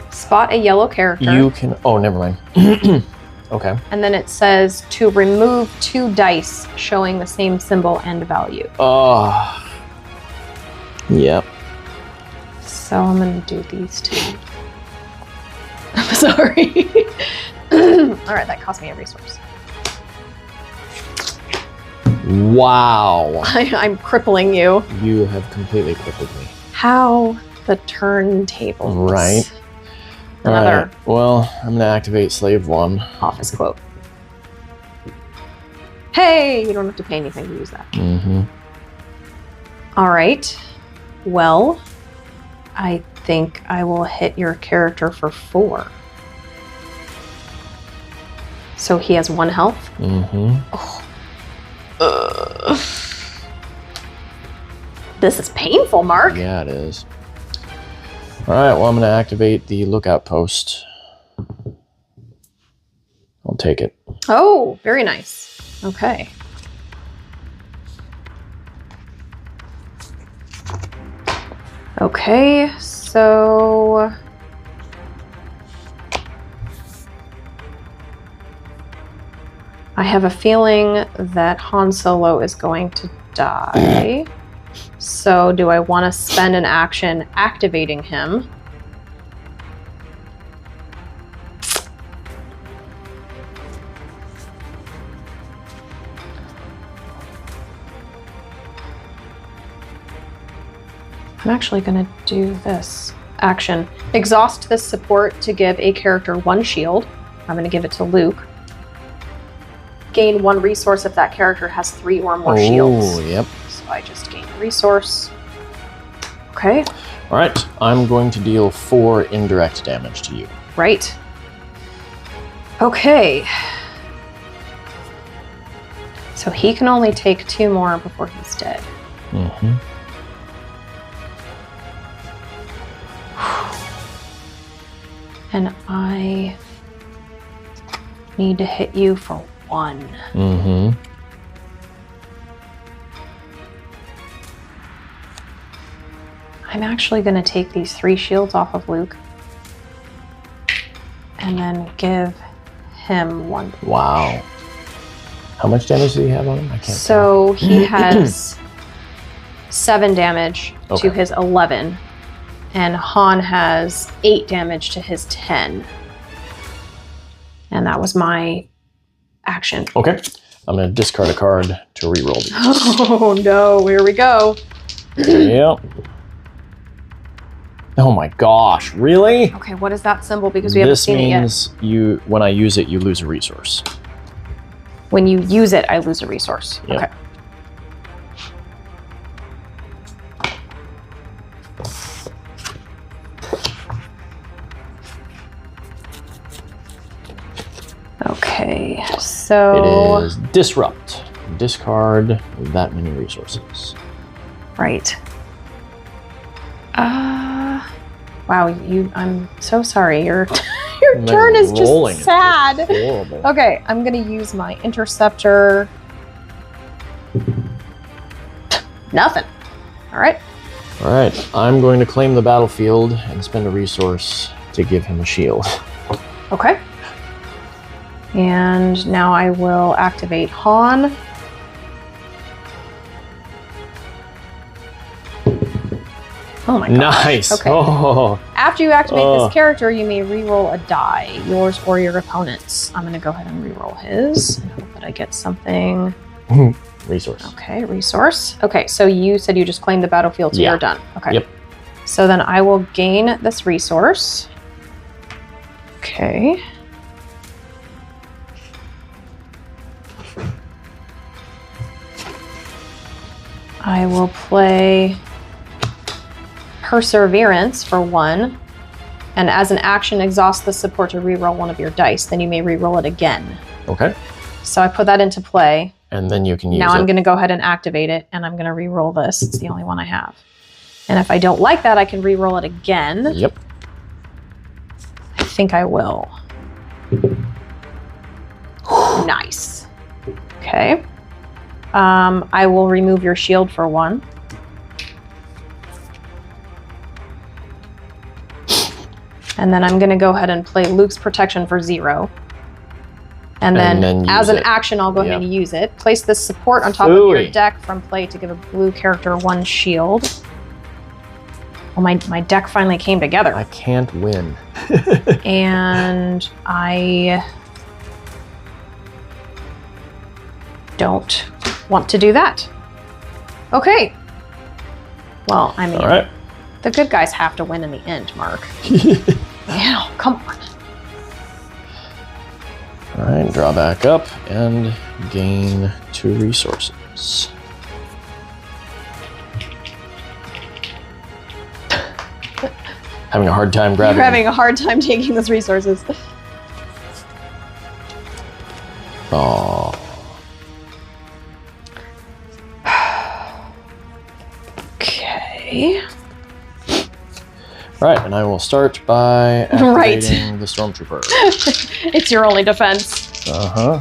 Spot a yellow character. You can... Oh, never mind. Okay. And then it says to remove 2 dice showing the same symbol and value. Oh. Yep. So I'm going to do these 2. I'm sorry. All right, that cost me a resource. Wow. I'm crippling you. You have completely crippled me. How the turntables. Right. Another All right. Well, I'm going to activate Slave 1. office quote. Hey, you don't have to pay anything to use that. Mm-hmm. All right. Well, I think I will hit your character for 4. So he has 1 health. Mm-hmm. Oh. This is painful, Mark. Yeah, it is. All right, well, I'm going to activate the lookout post. I'll take it. Oh, very nice. Okay. Okay, so I have a feeling that Han Solo is going to die. So do I want to spend an action activating him? I'm actually going to do this action. Exhaust this support to give a character 1 shield. I'm going to give it to Luke. Gain 1 resource if that character has 3 or more shields. Oh, yep. So I just gained a resource. Okay. All right, I'm going to deal 4 indirect damage to you. Right. Okay. So he can only take 2 more before he's dead. Mm-hmm. And I need to hit you for 1. Mm-hmm. I'm actually going to take these 3 shields off of Luke and then give him 1. Wow. How much damage do you have on him? I can't So he has 7 damage Okay. to his 11, and Han has 8 damage to his 10. And that was my action. tell. Okay. I'm going to discard a card to reroll these. Oh no, here we go. Yep. Oh my gosh, really? Okay, what is that symbol? Because we haven't This seen it yet. means when I use it, you lose a resource. When you use it, I lose a resource. Yep. Okay. Okay, so... It is disrupt. Discard that many resources. Right. Wow, I'm so sorry. Your I'm turn is rolling. just sad. It's just horrible. Okay, I'm gonna use my interceptor. Nothing. All right. All right, I'm going to claim the battlefield and spend a resource to give him a shield. Okay. And now I will activate Han. Oh my gosh. Nice. Okay. Oh, After you activate Oh. this character, you may re-roll a die, yours or your opponent's. I'm going to go ahead and re-roll his and hope that I get something. resource. Okay, resource. Okay, so you said you just claimed the battlefield, so Yeah. you're done. Okay. Yep. So then I will gain this resource. Okay. I will play Perseverance for 1. And as an action, exhaust the support to reroll 1 of your dice. Then you may reroll it again. Okay. So I put that into play. And then you can use Now it. I'm going to go ahead and activate it, and I'm going to re-roll this. It's the only one I have. And if I don't like that, I can re-roll it again. Yep. I think I will. Nice. Okay. I will remove your shield for 1. And then I'm going to go ahead and play Luke's protection for 0. And then as use an it. action, I'll go ahead and use it. Place this support on top of your deck from play to give a blue character 1 shield. Oh, my deck finally came together. I can't win. And I don't want to do that. Okay. Well, I mean, All right. the good guys have to win in the end, Mark. Yeah, come on. All right, draw back up and gain 2 resources. Having a hard time grabbing. You're having a hard time taking those resources. Oh. Okay. Right, and I will start by Right. activating the Stormtrooper. It's your only defense. Uh-huh.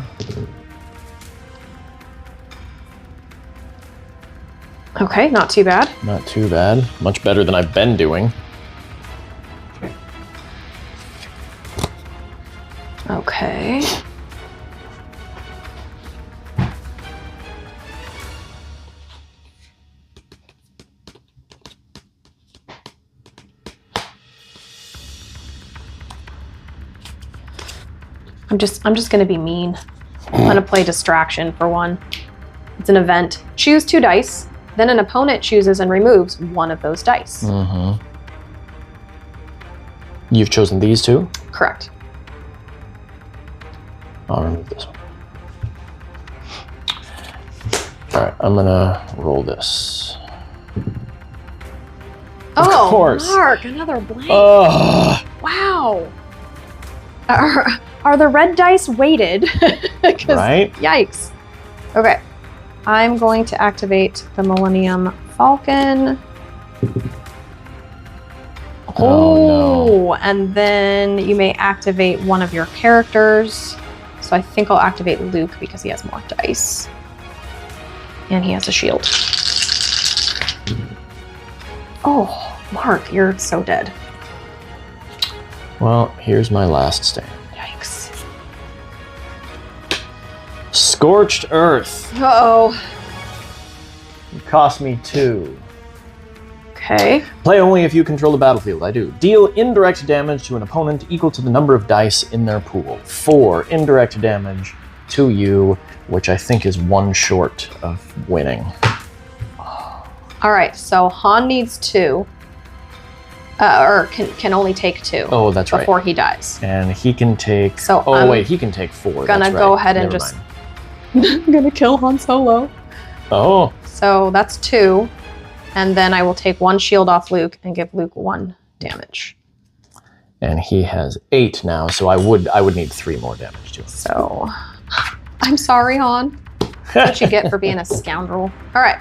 Okay, not too bad. Not too bad. Much better than I've been doing. Okay. I'm just gonna be mean. I'm gonna play distraction for one. It's an event. Choose 2 dice, then an opponent chooses and removes one of those dice. Mm-hmm. You've chosen these 2? Correct. I'll remove this one. All right, I'm gonna roll this. Of course. Mark, another blank. Ugh. Wow. Are the red dice weighted? Right? Yikes. Okay. I'm going to activate the Millennium Falcon. Oh, no. And then you may activate one of your characters. So I think I'll activate Luke because he has more dice. And he has a shield. Oh, Mark, you're so dead. Well, here's my last stand. Yikes. Scorched Earth. Uh-oh. It cost me 2. Okay. Play only if you control the battlefield. I do. Deal indirect damage to an opponent equal to the number of dice in their pool. 4 indirect damage to you, which I think is 1 short of winning. All right, so Han needs 2. Or can only take 2. Oh, that's right. Before he dies. And he can take... So oh, I'm wait, he can take 4. Gonna that's go right. ahead and Never just... mind. I'm gonna kill Han Solo. Oh. So that's 2. And then I will take 1 shield off Luke and give Luke 1 damage. And he has 8 now, so I would need 3 more damage to him. So I'm sorry, Han. What you get for being a scoundrel. All right.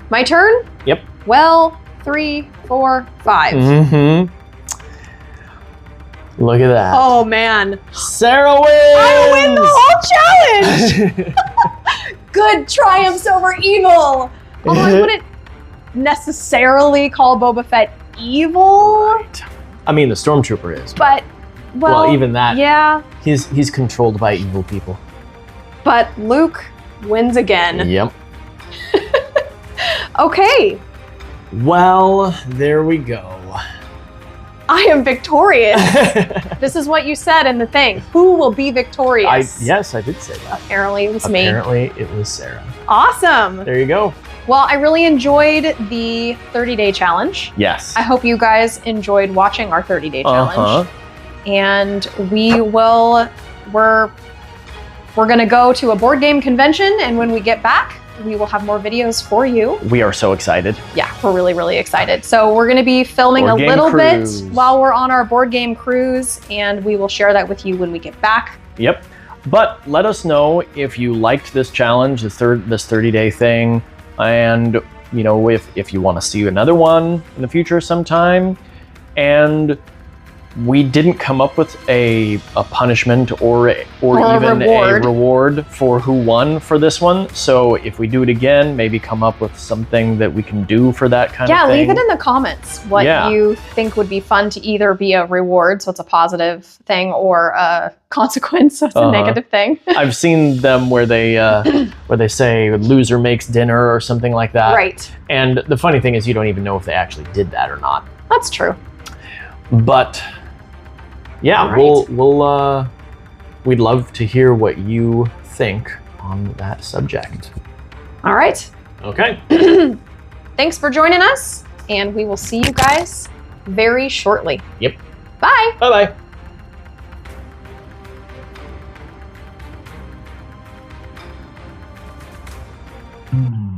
My turn? Yep. Well, 3, 4, 5. Mm-hmm. Look at that. Oh, man. Sarah wins! I win the whole challenge! Good triumphs over evil! Although I wouldn't necessarily call Boba Fett evil. Right. I mean, the Stormtrooper is. But, well, even that. Yeah. He's controlled by evil people. But Luke wins again. Yep. Okay. Well, there we go. I am victorious. This is what you said in the thing. Who will be victorious? Yes, I did say that. Apparently it was me. Apparently it was Sarah. Awesome. There you go. Well, I really enjoyed the 30-day challenge. Yes. I hope you guys enjoyed watching our 30-day challenge. Uh-huh. And we're gonna go to a board game convention, and when we get back, we will have more videos for you. We are so excited. Yeah, we're really, really excited. So we're gonna be filming a little bit while we're on our board game cruise, and we will share that with you when we get back. Yep. But let us know if you liked this challenge, this 30-day thing, and you know, if you want to see another one in the future sometime. And we didn't come up with a punishment or even a reward for who won for this one. So if we do it again, maybe come up with something that we can do for that kind of thing. Yeah, leave it in the comments what you think would be fun to either be a reward, so it's a positive thing, or a consequence, so it's a negative thing. I've seen them where they say loser makes dinner or something like that. Right. And the funny thing is you don't even know if they actually did that or not. That's true. But yeah, right. We'd love to hear what you think on that subject. All right. Okay. Thanks for joining us, and we will see you guys very shortly. Yep. Bye. Bye-bye. Mm.